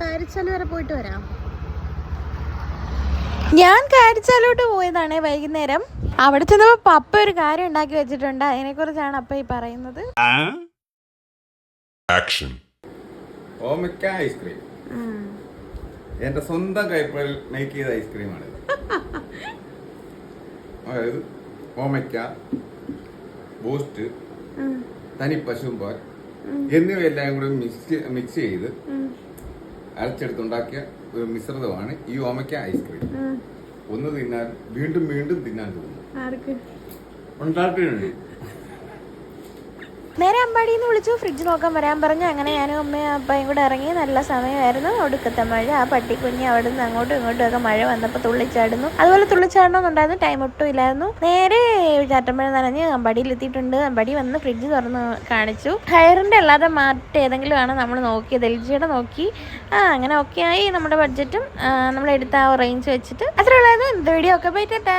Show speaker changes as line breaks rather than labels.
കാരിച്ചാല് വരെ പോയിട്ട് വരാം. ഞാൻ കാരിച്ചാലോട്ട് പോയതാണ് വൈകുന്നേരം. അവിടെ ചെന്നപ്പോൾ പപ്പ ഒരു കാര്യം ഉണ്ടാക്കി വെച്ചിട്ടുണ്ട്. അതിനെ കുറിച്ചാണ് അപ്പ ഈ പറയുന്നത്.
ഓമയ്ക്ക ഐസ്ക്രീം എന്റെ സ്വന്തം കൈപ്പറിൽ മേക്ക് ചെയ്ത ഐസ്ക്രീമാണ്. അതായത് ഓമയ്ക്ക, ബൂസ്റ്റ്, തനി പശുമ്പാൽ എന്നിവയെല്ലാം കൂടി മിക്സ് ചെയ്ത് അരച്ചെടുത്തുണ്ടാക്കിയ ഒരു മിശ്രിതമാണ് ഈ ഓമയ്ക്ക ഐസ്ക്രീം. ഒന്ന് തിന്നാൽ വീണ്ടും വീണ്ടും തിന്നാൻ തോന്നുന്നു. ഉണ്ടാക്കിയിട്ടുണ്ട്.
നേരെ അമ്പാടിയിൽ നിന്ന് വിളിച്ചു, ഫ്രിഡ്ജ് നോക്കാൻ വരാൻ പറഞ്ഞു. അങ്ങനെ ഞാനും അമ്മയും അപ്പയും കൂടെ ഇറങ്ങി. നല്ല സമയമായിരുന്നു. ഒടുക്കത്തെ മഴ. ആ പട്ടിക്കുഞ്ഞ് അവിടെ നിന്ന് അങ്ങോട്ടും ഇങ്ങോട്ടും ഒക്കെ മഴ വന്നപ്പോൾ തുള്ളിച്ചാടുന്നു. അതുപോലെ തുള്ളിച്ചാടണമെന്നുണ്ടായിരുന്നു. ടൈം ഒട്ടും ഇല്ലായിരുന്നു. നേരെ ചാറ്റമ്പഴം നനഞ്ഞ് അമ്പാടിയിൽ എത്തിയിട്ടുണ്ട്. അമ്പാടി വന്ന് ഫ്രിഡ്ജ് തുറന്ന് കാണിച്ചു. ഹയറിൻ്റെ അല്ലാതെ മറ്റേതെങ്കിലും ആണ് നമ്മൾ നോക്കിയത്. എൽ ജിയുടെ നോക്കി. അങ്ങനെ ഓക്കെ ആയി. നമ്മുടെ ബഡ്ജറ്റും നമ്മളെടുത്ത ആ റേഞ്ച് വെച്ചിട്ട് അത്ര ഉള്ളായിരുന്നു. ഇന്നത്തെ വീഡിയോ ഒക്കെ പോയിട്ടാ.